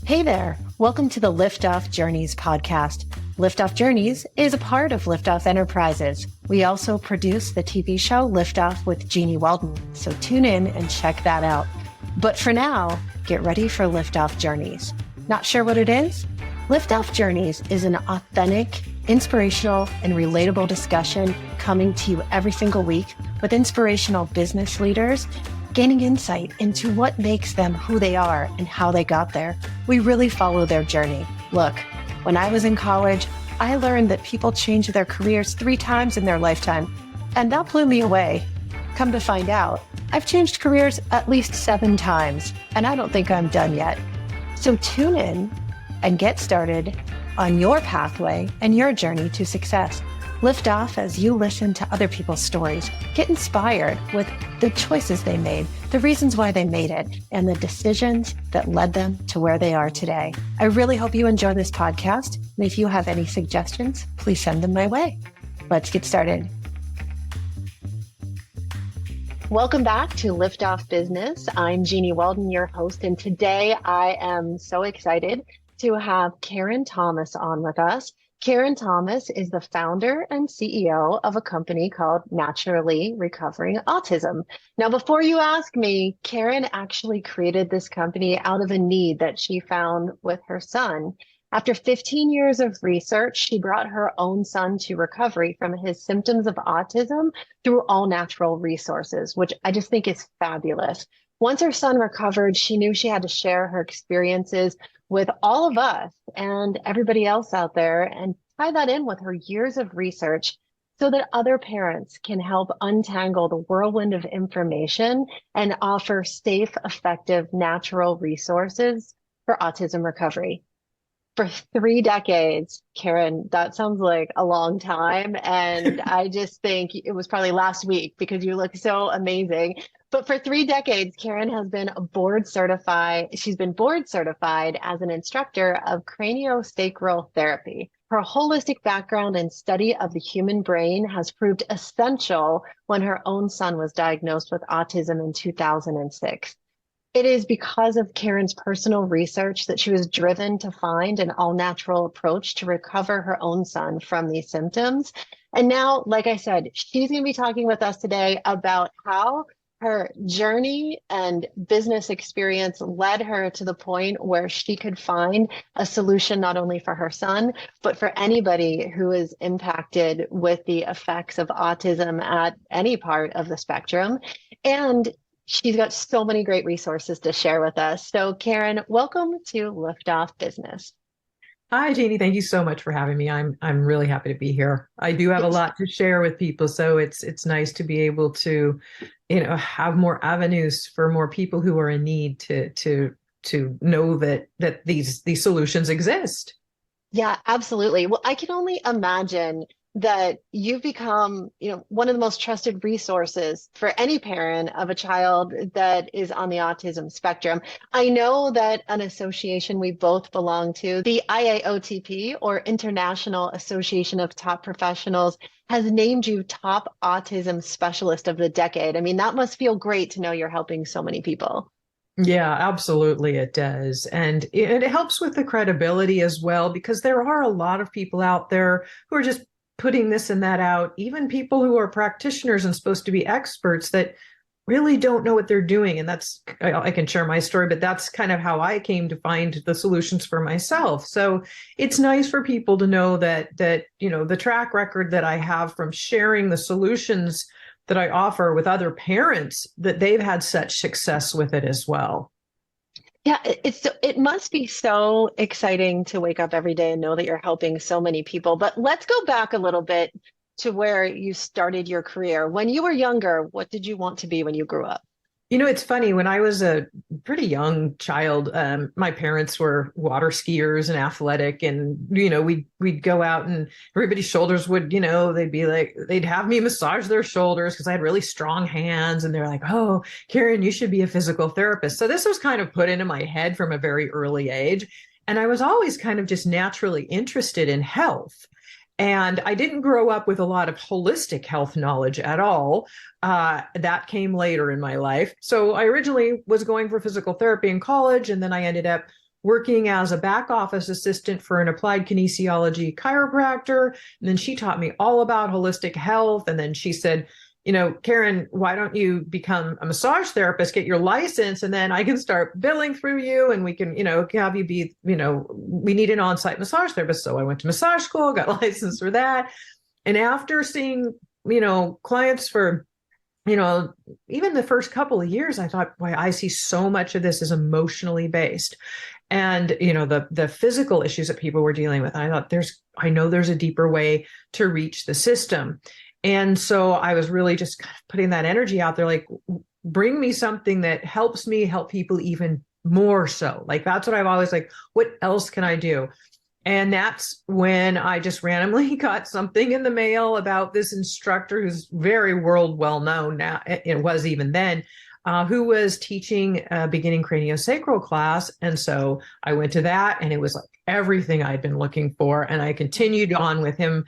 Hey there. Welcome to the Liftoff Journeys podcast. Liftoff Journeys is a part of Liftoff Enterprises. We also produce the TV show Liftoff with Jeanniey Walden, so tune in and check that out. But for now, get ready for Liftoff Journeys. Not sure what it is? Liftoff Journeys is an authentic, inspirational, and relatable discussion coming to you every single week with inspirational business leaders gaining insight into what makes them who they are and how they got there. We really follow their journey. Look, when I was in college, I learned that people change their careers 3 times in their lifetime, and that blew me away. Come to find out, I've changed careers at least 7 times, and I don't think I'm done yet. So tune in and get started on your pathway and your journey to success. Lift off as you listen to other people's stories. Get inspired with the choices they made, the reasons why they made it, and the decisions that led them to where they are today. I really hope you enjoy this podcast. And if you have any suggestions, please send them my way. Let's get started. Welcome back to Liftoff Business. I'm Jeanniey Walden, your host, and today I am so excited to have Karen Thomas on with us. Karen Thomas is the founder and CEO of a company called NaturallyRecoveringAutism. Now, before you ask me, Karen actually created this company out of a need that she found with her son. After 15 years of research, she brought her own son to recovery from his symptoms of autism through all natural resources, which I just think is fabulous. Once her son recovered, she knew she had to share her experiences with all of us and everybody else out there and tie that in with her years of research so that other parents can help untangle the whirlwind of information and offer safe, effective, natural resources for autism recovery. For 3 decades, Karen, that sounds like a long time. And I just think it was probably last week because you look so amazing. But for 3 decades, Karen has been board certified. She's been board certified as an instructor of craniosacral therapy. Her holistic background and study of the human brain has proved essential when her own son was diagnosed with autism in 2006. It is because of Karen's personal research that she was driven to find an all-natural approach to recover her own son from these symptoms. And now, like I said, she's going to be talking with us today about how her journey and business experience led her to the point where she could find a solution not only for her son, but for anybody who is impacted with the effects of autism at any part of the spectrum. And she's got so many great resources to share with us. So Karen, welcome to Liftoff Business. Hi, Jeannie. Thank you so much for having me. I'm really happy to be here. I do have a lot to share with people, so it's nice to be able to, have more avenues for more people who are in need to know that these solutions exist. Yeah, absolutely. Well, I can only imagine that you've become, one of the most trusted resources for any parent of a child that is on the autism spectrum. I know that an association we both belong to, the IAOTP, or International Association of Top Professionals, has named you Top Autism Specialist of the Decade. I mean, that must feel great to know you're helping so many people. Yeah, absolutely it does. And it helps with the credibility as well, because there are a lot of people out there who are just putting this and that out, even people who are practitioners and supposed to be experts that really don't know what they're doing. And I can share my story, but that's kind of how I came to find the solutions for myself. So it's nice for people to know that the track record that I have from sharing the solutions that I offer with other parents, that they've had such success with it as well. Yeah, it must be so exciting to wake up every day and know that you're helping so many people. But let's go back a little bit to where you started your career. When you were younger, what did you want to be when you grew up? It's funny, when I was a pretty young child, my parents were water skiers and athletic, and, we'd go out and everybody's shoulders would, they'd have me massage their shoulders because I had really strong hands, and they're like, oh, Karen, you should be a physical therapist. So this was kind of put into my head from a very early age. And I was always kind of just naturally interested in health. And I didn't grow up with a lot of holistic health knowledge at all. That came later in my life. So I originally was going for physical therapy in college, and then I ended up working as a back office assistant for an applied kinesiology chiropractor. And then she taught me all about holistic health. And then she said, Karen, why don't you become a massage therapist, get your license, and then I can start billing through you and we can, have you be, we need an on-site massage therapist. So I went to massage school, got licensed for that. And after seeing, clients for, even the first couple of years, I thought, boy, I see so much of this is emotionally based. And, the physical issues that people were dealing with. And I thought I know there's a deeper way to reach the system. And so I was really just kind of putting that energy out there, like, bring me something that helps me help people even more so. Like, that's what I've always like, what else can I do? And that's when I just randomly got something in the mail about this instructor who's very world well known now. It was even then, who was teaching a beginning craniosacral class. And so I went to that, and it was like everything I'd been looking for. And I continued on with him,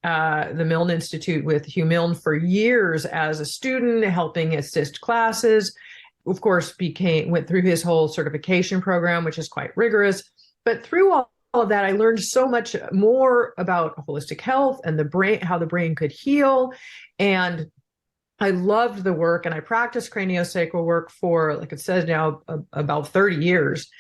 the Milne Institute with Hugh Milne for years as a student, helping assist classes. Of course, went through his whole certification program, which is quite rigorous. But through all of that, I learned so much more about holistic health and the brain, how the brain could heal. And I loved the work, and I practiced craniosacral work for, like it says now, about 30 years.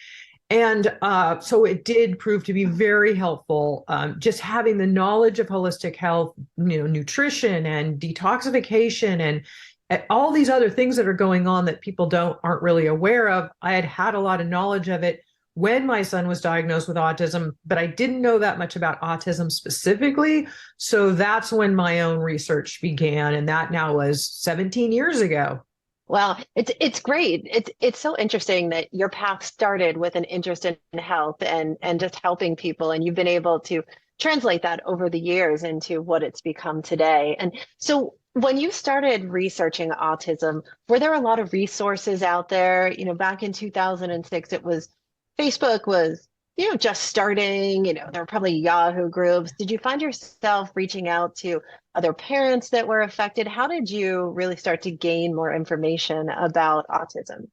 And so it did prove to be very helpful, just having the knowledge of holistic health, nutrition and detoxification and all these other things that are going on that people aren't really aware of. I had a lot of knowledge of it when my son was diagnosed with autism, but I didn't know that much about autism specifically. So that's when my own research began, and that now was 17 years ago. Well, it's great. It's so interesting that your path started with an interest in health and just helping people, and you've been able to translate that over the years into what it's become today. And so when you started researching autism, were there a lot of resources out there? Back in 2006, Facebook was, just starting, there were probably Yahoo groups. Did you find yourself reaching out to other parents that were affected? How did you really start to gain more information about autism?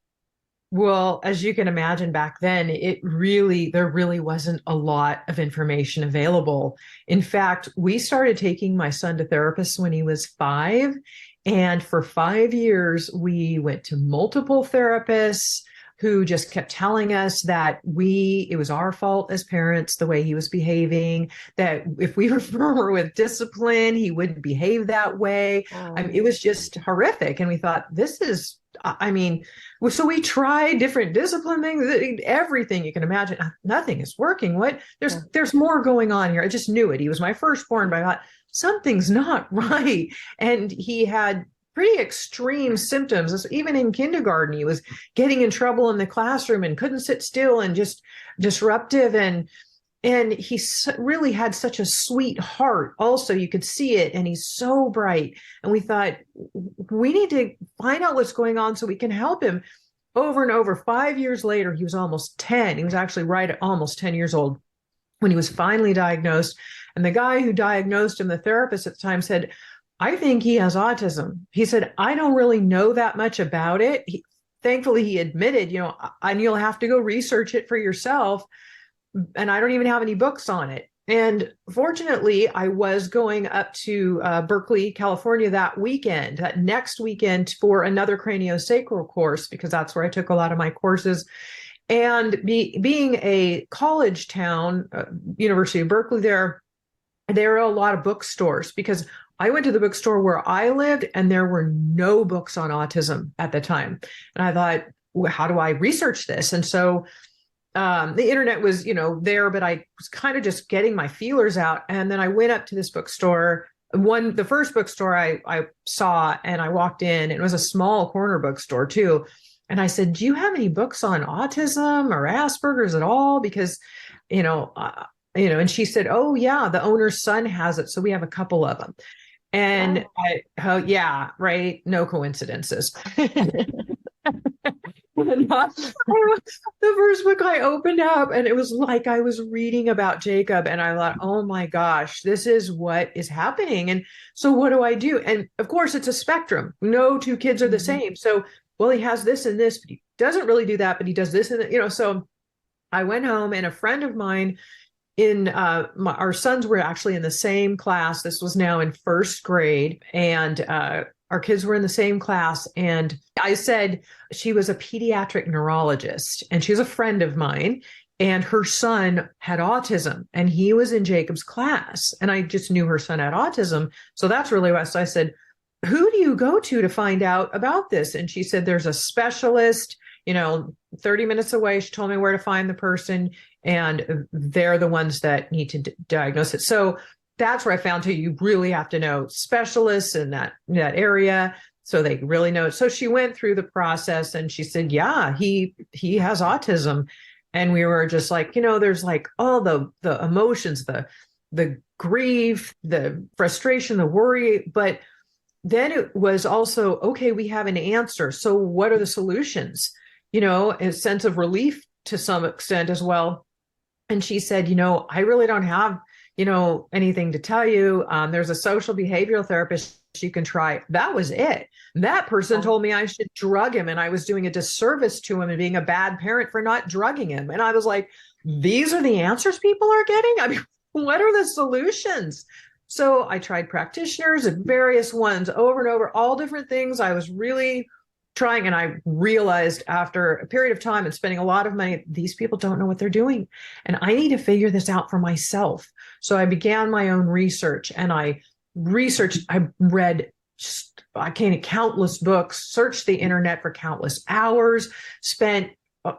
Well, as you can imagine, back then, there really wasn't a lot of information available. In fact, we started taking my son to therapists when he was 5. And for 5 years, we went to multiple therapists who just kept telling us that it was our fault as parents, the way he was behaving, that if we refer with discipline, he wouldn't behave that way. It was just horrific. And we thought, so we tried different discipline things, everything you can imagine. Nothing is working. There's more going on here. I just knew it. He was my firstborn, but I thought something's not right. And he had pretty extreme symptoms. Even in kindergarten, he was getting in trouble in the classroom and couldn't sit still and just disruptive. And he really had such a sweet heart. Also, you could see it, and he's so bright. And we thought, we need to find out what's going on so we can help him. Over and over, 5 years later, he was almost 10. He was actually right at almost 10 years old when he was finally diagnosed. And the guy who diagnosed him, the therapist at the time, said, I think he has autism. He said, I don't really know that much about it. Thankfully, he admitted, and you'll have to go research it for yourself. And I don't even have any books on it. And fortunately, I was going up to Berkeley, California that next weekend for another craniosacral course, because that's where I took a lot of my courses. And being a college town, University of Berkeley, there are a lot of bookstores, because I went to the bookstore where I lived and there were no books on autism at the time. And I thought, well, how do I research this? And so the internet was, there, but I was kind of just getting my feelers out. And then I went up to this bookstore, the first bookstore I saw, and I walked in, and it was a small corner bookstore too. And I said, do you have any books on autism or Asperger's at all? Because, and she said, oh yeah, the owner's son has it. So we have a couple of them. And yeah, right. No coincidences. The first book I opened up, and it was like I was reading about Jacob, and I thought, oh my gosh, this is what is happening. And so what do I do? And of course, it's a spectrum. No two kids are the same. So, well, he has this and this, but he doesn't really do that, but he does this and so I went home, and a friend of mine our sons were actually in the same class. This was now in first grade, and our kids were in the same class. And I said she was a pediatric neurologist, and she was a friend of mine. And her son had autism, and he was in Jacob's class. And I just knew her son had autism. So that's really why. So I said, who do you go to find out about this? And she said, there's a specialist, 30 minutes away. She told me where to find the person, and they're the ones that need to diagnose it. So that's where I found you really have to know specialists in that area, so they really know. So she went through the process, and she said, yeah, he has autism. And we were just like, there's like all the emotions, the grief, the frustration, the worry. But then it was also, okay, we have an answer. So what are the solutions? A sense of relief to some extent as well. And she said, I really don't have, anything to tell you. There's a social behavioral therapist you can try. That was it. That person told me I should drug him, and I was doing a disservice to him and being a bad parent for not drugging him. And I was like, these are the answers people are getting? I mean, what are the solutions? So I tried practitioners and various ones over and over, all different things. I was really trying, and I realized after a period of time and spending a lot of money, these people don't know what they're doing, and I need to figure this out for myself. So I began my own research, and I read countless books, searched the internet for countless hours, spent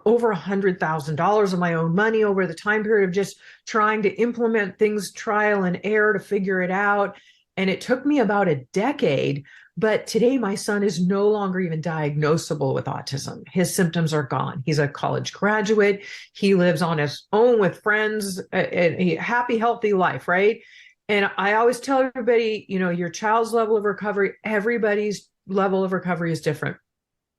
over $100,000 of my own money over the time period of just trying to implement things, trial and error, to figure it out. And it took me about a decade. But today, my son is no longer even diagnosable with autism. His symptoms are gone. He's a college graduate. He lives on his own with friends, a happy, healthy life, right? And I always tell everybody, your child's level of recovery, everybody's level of recovery is different.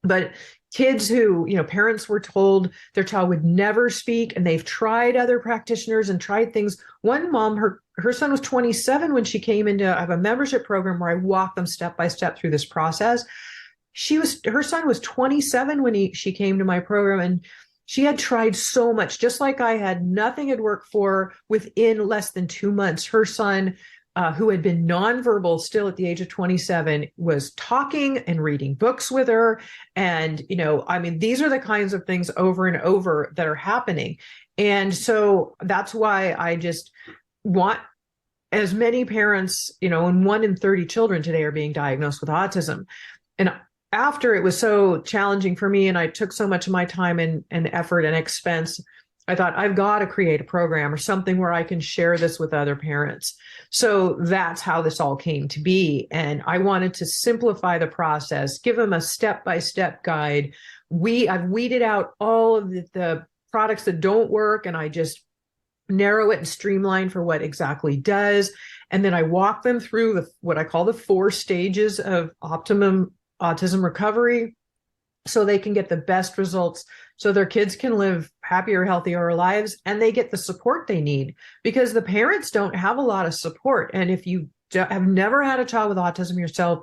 But kids who, parents were told their child would never speak, and they've tried other practitioners and tried things. One mom, her son was 27 when she came into, I have a membership program where I walk them step by step through this process. Her son was 27 when she came to my program, and she had tried so much, just like I had. Nothing had worked for her. Within less than 2 months, her son, who had been nonverbal still at the age of 27, was talking and reading books with her. And, these are the kinds of things over and over that are happening. And so that's why I just want as many parents, and 1 in 30 children today are being diagnosed with autism. And after it was so challenging for me, and I took so much of my time and effort and expense, I thought, I've got to create a program or something where I can share this with other parents. So that's how this all came to be. And I wanted to simplify the process, give them a step-by-step guide. I've weeded out all of the products that don't work, and I just narrow it and streamline for what exactly does. And then I walk them through what I call the 4 stages of optimum autism recovery, so they can get the best results, so their kids can live happier, healthier lives, and they get the support they need, because the parents don't have a lot of support. And if you have never had a child with autism yourself,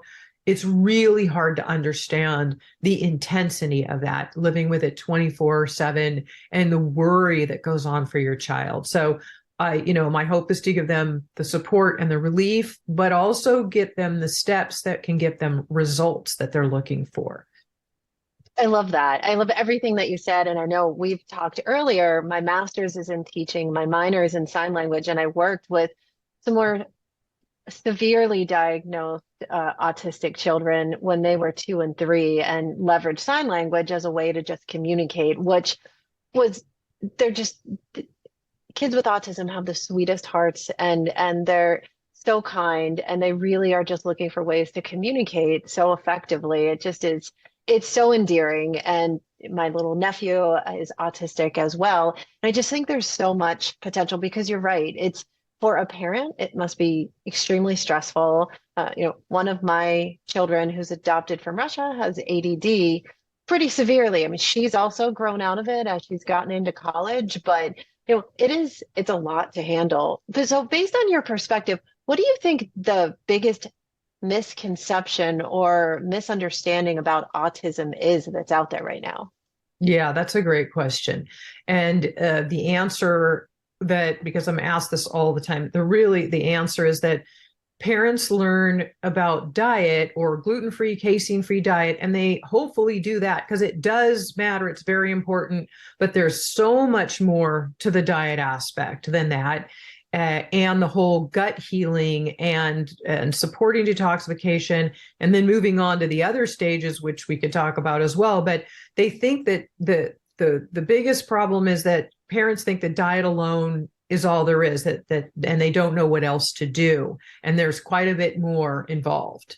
it's really hard to understand the intensity of that, living with it 24/7 and the worry that goes on for your child. So my hope is to give them the support and the relief, but also get them the steps that can get them results that they're looking for. I love that. I love everything that you said. And I know we've talked earlier, my master's is in teaching, my minor is in sign language, and I worked with some more severely diagnosed autistic children when they were 2 and 3, and leveraged sign language as a way to just communicate, which was, they're just, kids with autism have the sweetest hearts, and they're so kind, and they really are just looking for ways to communicate so effectively. It just is, it's so endearing. And my little nephew is autistic as well. And I just think there's so much potential, because you're right. It's, for a parent, it must be extremely stressful. One of my children who's adopted from Russia has ADD pretty severely. I mean, she's also grown out of it as she's gotten into college, but it's a lot to handle. So based on your perspective, what do you think the biggest misconception or misunderstanding about autism is that's out there right now? Yeah, that's a great question. And the answer that, because I'm asked this all the time, the answer is that parents learn about diet or gluten-free, casein-free diet, and they hopefully do that because it does matter. It's very important, but there's so much more to the diet aspect than that. And the whole gut healing and supporting detoxification, and then moving on to the other stages, which we could talk about as well. But they think that the biggest problem is that parents think that diet alone is all there is, and they don't know what else to do. And there's quite a bit more involved.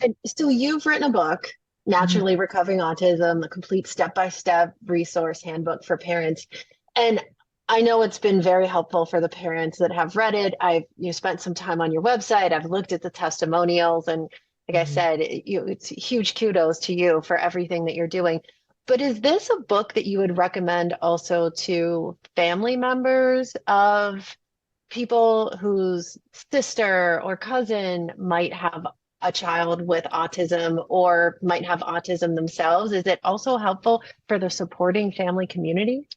And so you've written a book, Mhm. Naturally Recovering Autism, a complete step-by-step resource handbook for parents. And I know it's been very helpful for the parents that have read it. I've spent some time on your website. I've looked at the testimonials, and like I Mhm. said, it's huge kudos to you for everything that you're doing. But is this a book that you would recommend also to family members of people whose sister or cousin might have a child with autism or might have autism themselves? Is it also helpful for the supporting family community?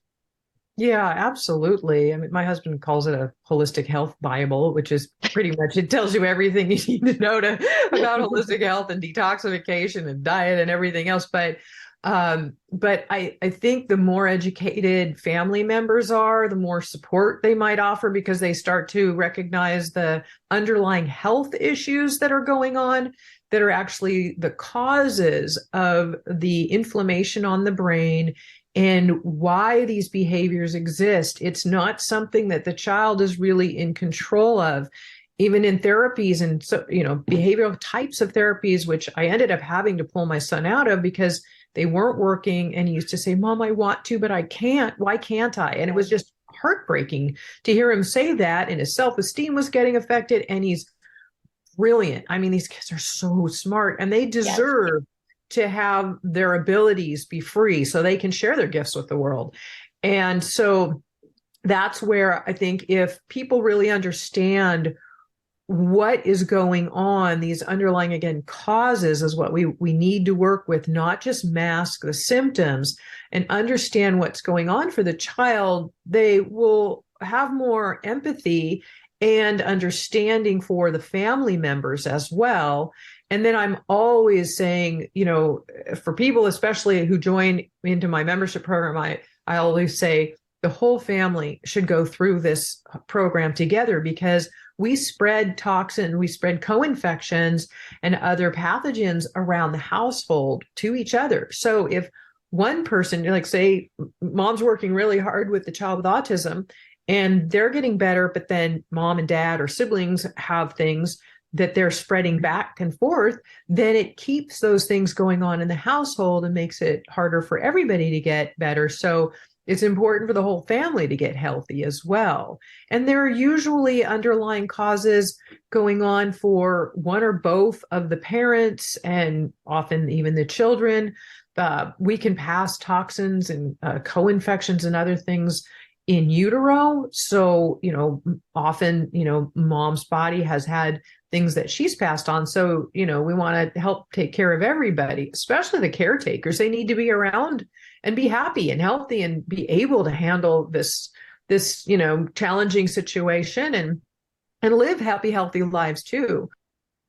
Yeah, absolutely. I mean, my husband calls it a holistic health Bible, which is pretty much, it tells you everything you need to know about holistic health and detoxification and diet and everything else. But I think the more educated family members are, the more support they might offer because they start to recognize the underlying health issues that are going on that are actually the causes of the inflammation on the brain and why these behaviors exist. It's not something that the child is really in control of. Even in therapies and so, behavioral types of therapies, which I ended up having to pull my son out of because they weren't working. And he used to say, Mom, I want to, but I can't. Why can't I? And it was just heartbreaking to hear him say that. And his self-esteem was getting affected. And he's brilliant. I mean, these kids are so smart and they Yes. deserve to have their abilities be free so they can share their gifts with the world. And so that's where I think if people really understand what is going on, these underlying, again, causes is what we need to work with, not just mask the symptoms and understand what's going on for the child, they will have more empathy and understanding for the family members as well. And then I'm always saying, for people, especially who join into my membership program, I always say the whole family should go through this program together because we spread toxin, we spread co-infections and other pathogens around the household to each other. So if one person, like say, mom's working really hard with the child with autism and they're getting better, but then mom and dad or siblings have things that they're spreading back and forth, then it keeps those things going on in the household and makes it harder for everybody to get better. So it's important for the whole family to get healthy as well. And there are usually underlying causes going on for one or both of the parents and often even the children. We can pass toxins and co-infections and other things in utero. So, often, mom's body has had things that she's passed on. So, we want to help take care of everybody, especially the caretakers. They need to be around and be happy and healthy and be able to handle this challenging situation and live happy, healthy lives too.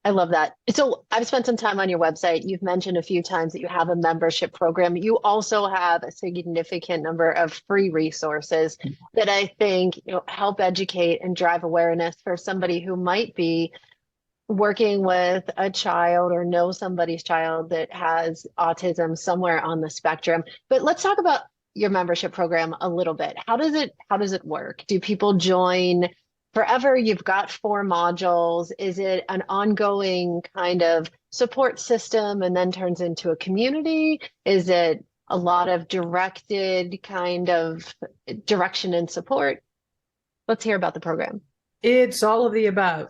I love that. So I've spent some time on your website. You've mentioned a few times that you have a membership program. You also have a significant number of free resources that I think help educate and drive awareness for somebody who might be working with a child or know somebody's child that has autism somewhere on the spectrum. But let's talk about your membership program a little bit. How does it work? Do people join forever? You've got 4 modules. Is it an ongoing kind of support system and then turns into a community? Is it a lot of directed kind of direction and support? Let's hear about the program. It's all of the above.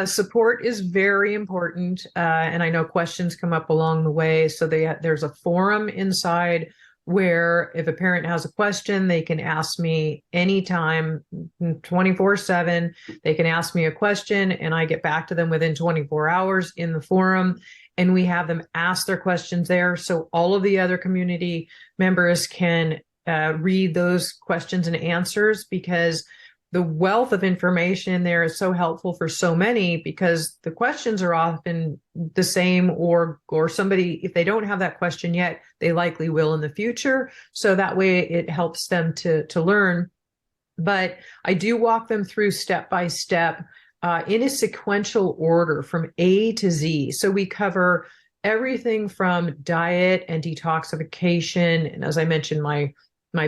Support is very important. And I know questions come up along the way. So there's a forum inside where if a parent has a question, they can ask me anytime, 24/7. They can ask me a question and I get back to them within 24 hours in the forum. and we have them ask their questions there. So all of the other community members can read those questions and answers, because the wealth of information in there is so helpful for so many, because the questions are often the same, or somebody, if they don't have that question yet, they likely will in the future. So that way it helps them to learn. But I do walk them through step by step in a sequential order from A to Z. So we cover everything from diet and detoxification. And as I mentioned, my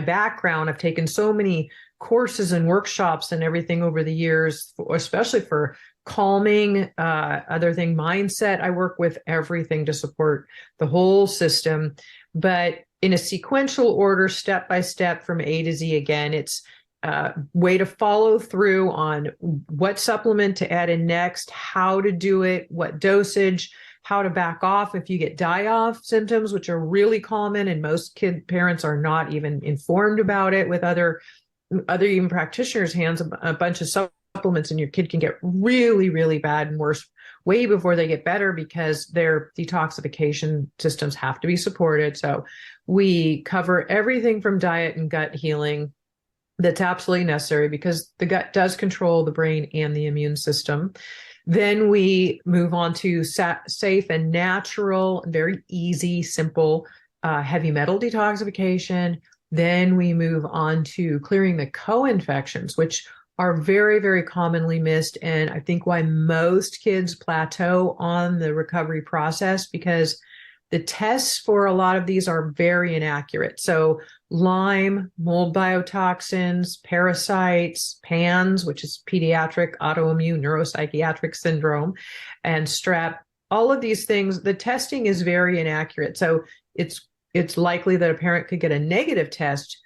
background, I've taken so many courses and workshops and everything over the years, especially for calming, other thing, mindset. I work with everything to support the whole system, but in a sequential order, step by step from A to Z. Again, it's a way to follow through on what supplement to add in next, how to do it, what dosage, how to back off if you get die-off symptoms, which are really common, and most parents are not even informed about it. With other even practitioners' hands, a bunch of supplements, and your kid can get really, really bad and worse way before they get better, because their detoxification systems have to be supported. So we cover everything from diet and gut healing that's absolutely necessary, because the gut does control the brain and the immune system. Then we move on to safe and natural, very easy, simple, heavy metal detoxification. Then we move on to clearing the co-infections, which are very, very commonly missed. And I think why most kids plateau on the recovery process, because the tests for a lot of these are very inaccurate. So Lyme, mold biotoxins, parasites, PANS, which is pediatric autoimmune neuropsychiatric syndrome, and strep, all of these things, the testing is very inaccurate. So it's likely that a parent could get a negative test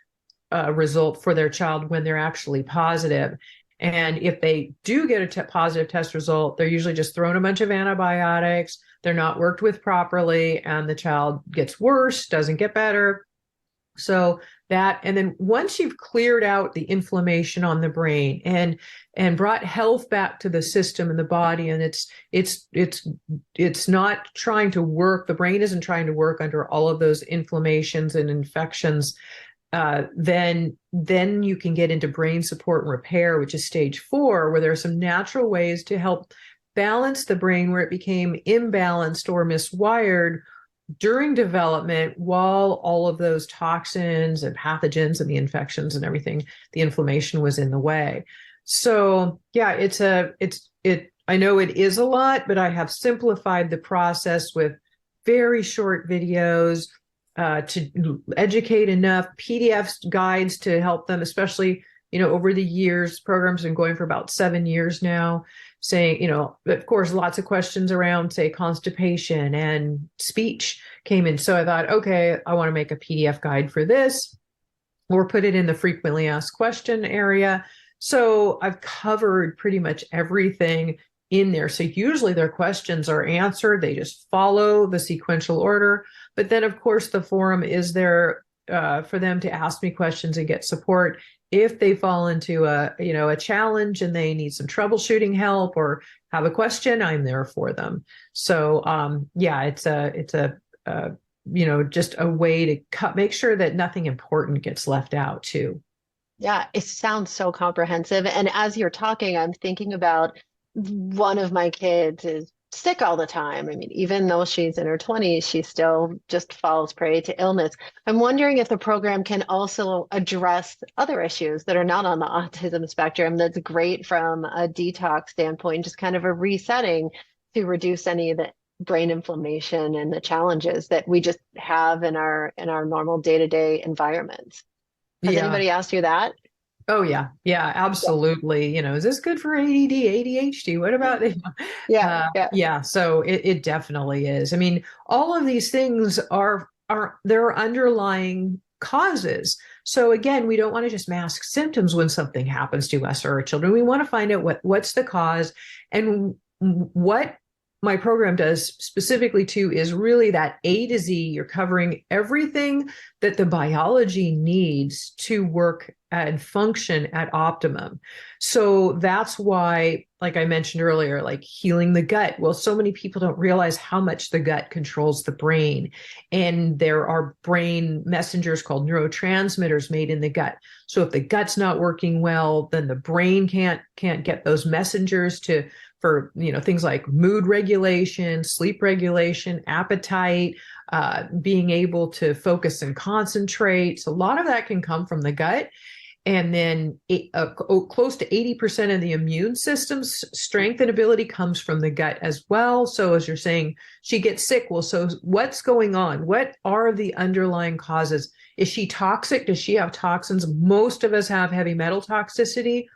result for their child when they're actually positive. And if they do get a positive test result, they're usually just thrown a bunch of antibiotics. They're not worked with properly, and the child gets worse, doesn't get better. So that, and then once you've cleared out the inflammation on the brain and brought health back to the system and the body, and it's not trying to work, the brain isn't trying to work under all of those inflammations and infections, then you can get into brain support and repair, which is stage 4, where there are some natural ways to help balance the brain where it became imbalanced or miswired during development, while all of those toxins and pathogens and the infections and everything, the inflammation was in the way. So yeah, I know it is a lot, but I have simplified the process with very short videos to educate enough, PDFs, guides to help them, especially, over the years. Programs have been going for about 7 years now, saying, of course, lots of questions around, say, constipation and speech came in. So I thought, okay, I want to make a PDF guide for this, or put it in the frequently asked question area. So I've covered pretty much everything in there. So usually their questions are answered. They just follow the sequential order. But then, of course, the forum is there for them to ask me questions and get support if they fall into a challenge and they need some troubleshooting help or have a question. I'm there for them. So it's just a way to make sure that nothing important gets left out too. Yeah, it sounds so comprehensive. And as you're talking, I'm thinking about one of my kids is sick all the time. I mean, even though she's in her 20s, she still just falls prey to illness. I'm wondering if the program can also address other issues that are not on the autism spectrum that's great from a detox standpoint, just kind of a resetting to reduce any of the brain inflammation and the challenges that we just have in our normal day-to-day environments. Has anybody asked you that? Oh, yeah. Yeah, absolutely. Is this good for ADD, ADHD? What about it? Yeah. So it definitely is. I mean, all of these things are there are underlying causes. So again, we don't want to just mask symptoms when something happens to us or our children. We want to find out what's the cause and what my program does specifically too is really that A to Z. You're covering everything that the biology needs to work and function at optimum. So that's why, like I mentioned earlier, like healing the gut. Well, so many people don't realize how much the gut controls the brain. And there are brain messengers called neurotransmitters made in the gut. So if the gut's not working well, then the brain can't get those messengers for things like mood regulation, sleep regulation, appetite, being able to focus and concentrate. So a lot of that can come from the gut. And then close to 80% of the immune system's strength and ability comes from the gut as well. So as you're saying, she gets sick. Well, so what's going on? What are the underlying causes? Is she toxic? Does she have toxins? Most of us have heavy metal toxicity.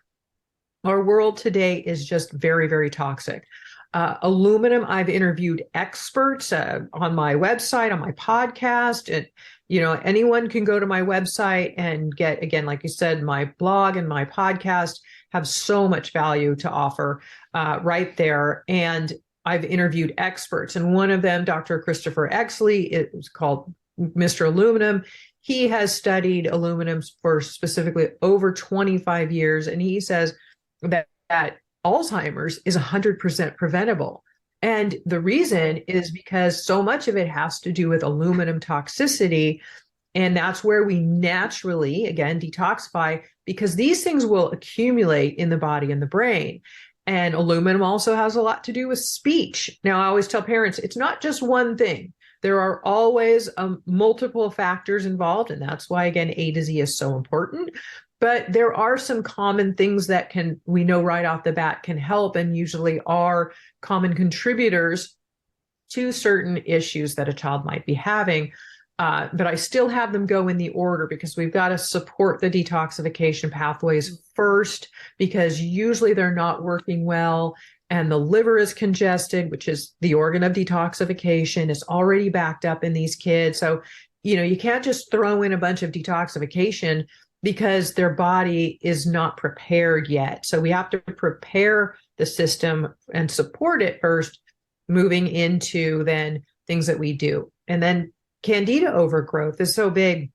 Our world today is just very, very toxic. Aluminum, I've interviewed experts on my website, on my podcast, and anyone can go to my website and get, again, like you said, my blog and my podcast have so much value to offer right there. And I've interviewed experts, and one of them, Dr. Christopher Exley, it was called Mr. Aluminum. He has studied aluminums for specifically over 25 years, and he says that Alzheimer's is 100% preventable. And the reason is because so much of it has to do with aluminum toxicity. And that's where we naturally, again, detoxify, because these things will accumulate in the body and the brain. And aluminum also has a lot to do with speech. Now, I always tell parents, it's not just one thing. There are always multiple factors involved. And that's why, again, A to Z is so important. But there are some common things that we know right off the bat can help, and usually are common contributors to certain issues that a child might be having. But I still have them go in the order, because we've got to support the detoxification pathways first, because usually they're not working well, and the liver is congested, which is the organ of detoxification. It's already backed up in these kids. So, you can't just throw in a bunch of detoxification because their body is not prepared yet. So we have to prepare the system and support it first, moving into then things that we do. And then candida overgrowth is so big,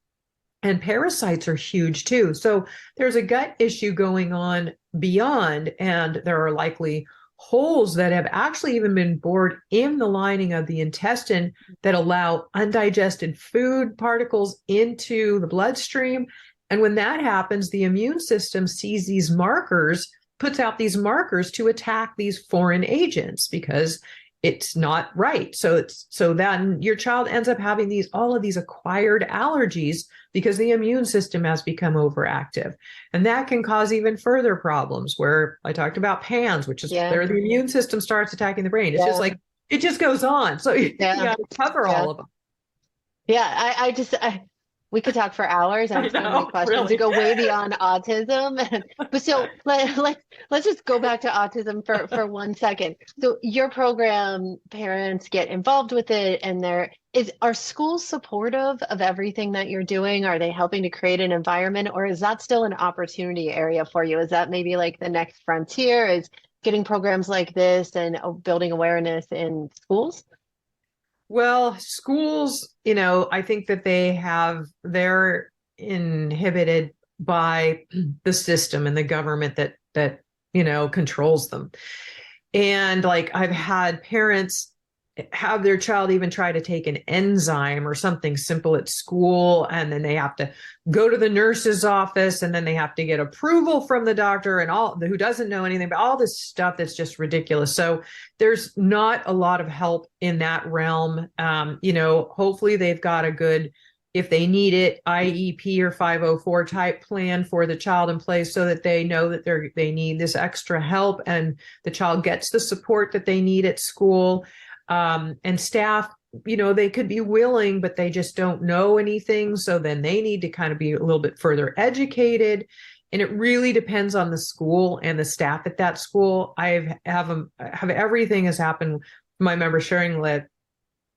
and parasites are huge too. So there's a gut issue going on beyond, and there are likely holes that have actually even been bored in the lining of the intestine that allow undigested food particles into the bloodstream. And when that happens, the immune system sees these markers, puts out these markers to attack these foreign agents, because it's not right. So then your child ends up having all of these acquired allergies because the immune system has become overactive. And that can cause even further problems, where I talked about PANS, which is where the immune system starts attacking the brain. It's just like, it just goes on. So you got to cover all of them. Yeah, we could talk for hours. I have so many questions to go way beyond autism. But so let's just go back to autism for 1 second. So your program, parents get involved with it, and are schools supportive of everything that you're doing? Are they helping to create an environment, or is that still an opportunity area for you? Is that maybe like the next frontier, is getting programs like this and building awareness in schools? Well, schools, I think that they're inhibited by the system and the government that controls them. And like, I've had parents have their child even try to take an enzyme or something simple at school, and then they have to go to the nurse's office, and then they have to get approval from the doctor, and who doesn't know anything, but all this stuff that's just ridiculous. So there's not a lot of help in that realm. Hopefully they've got a good, if they need it, IEP or 504 type plan for the child in place, so that they know that they need this extra help, and the child gets the support that they need at school. And staff, they could be willing, but they just don't know anything. So then they need to kind of be a little bit further educated. And it really depends on the school and the staff at that school. I have everything has happened. My members sharing that,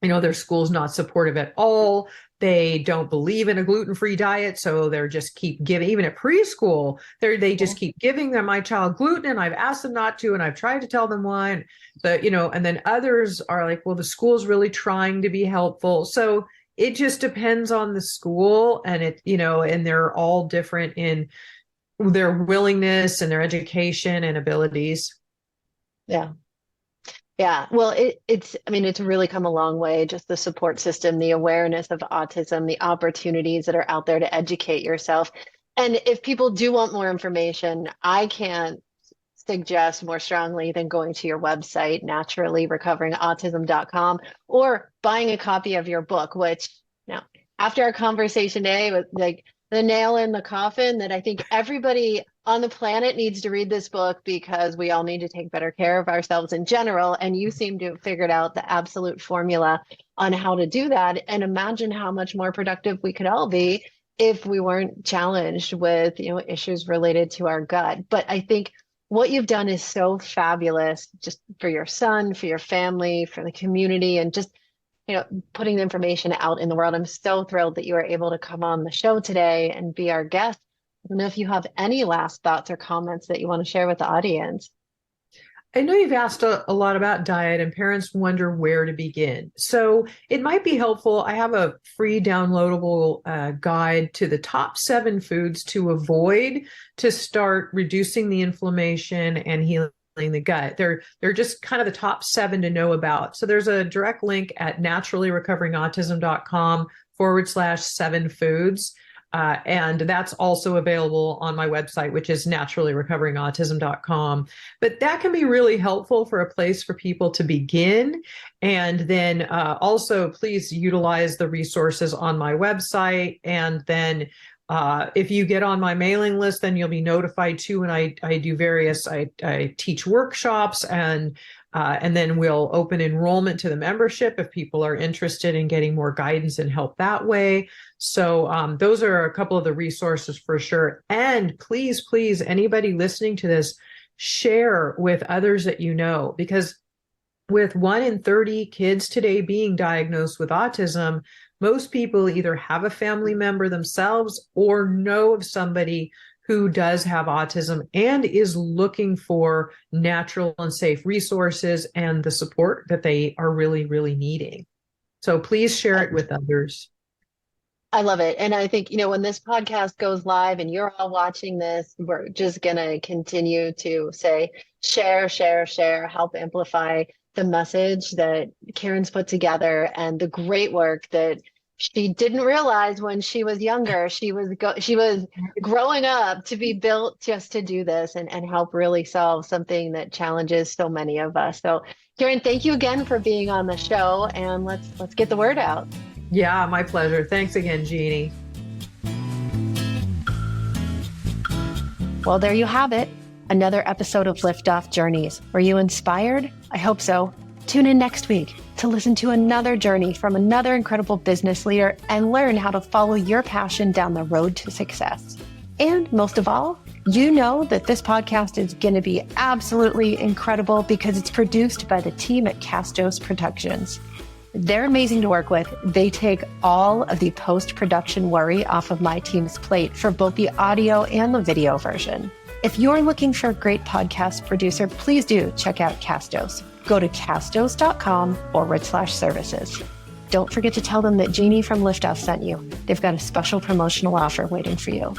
their school's not supportive at all. they don't believe in a gluten-free diet, so they're just keep giving. Even at preschool, they just keep giving my child gluten, and I've asked them not to, and I've tried to tell them why. But and then others are like, well, the school's really trying to be helpful. So it just depends on the school, and and they're all different in their willingness and their education and abilities. Yeah. Yeah, well, it's really come a long way, just the support system, the awareness of autism, the opportunities that are out there to educate yourself. And if people do want more information, I can't suggest more strongly than going to your website, NaturallyRecoveringAutism.com, or buying a copy of your book, which now, after our conversation today, was like the nail in the coffin that I think everybody on the planet needs to read this book, because we all need to take better care of ourselves in general. And you seem to have figured out the absolute formula on how to do that. And imagine how much more productive we could all be if we weren't challenged with, issues related to our gut. But I think what you've done is so fabulous, just for your son, for your family, for the community, and just putting the information out in the world. I'm so thrilled that you were able to come on the show today and be our guest. I don't know if you have any last thoughts or comments that you want to share with the audience. I know you've asked a lot about diet, and parents wonder where to begin. So it might be helpful. I have a free downloadable guide to the top 7 foods to avoid to start reducing the inflammation and healing the gut. They're just kind of the top 7 to know about. So there's a direct link at naturallyrecoveringautism.com/7 foods. And that's also available on my website, which is NaturallyRecoveringAutism.com. But that can be really helpful for a place for people to begin. And then also, please utilize the resources on my website. And then if you get on my mailing list, then you'll be notified too. And I do I teach workshops, and then we'll open enrollment to the membership if people are interested in getting more guidance and help that way. So those are a couple of the resources for sure. And please, anybody listening to this, share with others that you know, because with 1 in 30 kids today being diagnosed with autism, most people either have a family member themselves or know of somebody who does have autism and is looking for natural and safe resources and the support that they are really, really needing. So please share it with others. I love it. And I think, when this podcast goes live and you're all watching this, we're just going to continue to say, share, help amplify the message that Karen's put together and the great work that she didn't realize when she was younger. She was growing up to be built just to do this and help really solve something that challenges so many of us. So Karen, thank you again for being on the show, and let's get the word out. Yeah, my pleasure. Thanks again, Jeannie. Well, there you have it. Another episode of Liftoff Journeys. Were you inspired? I hope so. Tune in next week to listen to another journey from another incredible business leader and learn how to follow your passion down the road to success. And most of all, you know that this podcast is going to be absolutely incredible because it's produced by the team at Castos Productions. They're amazing to work with. They take all of the post-production worry off of my team's plate for both the audio and the video version. If you're looking for a great podcast producer, please do check out Castos. Go to castos.com/services. Don't forget to tell them that Jeannie from Liftoff sent you. They've got a special promotional offer waiting for you.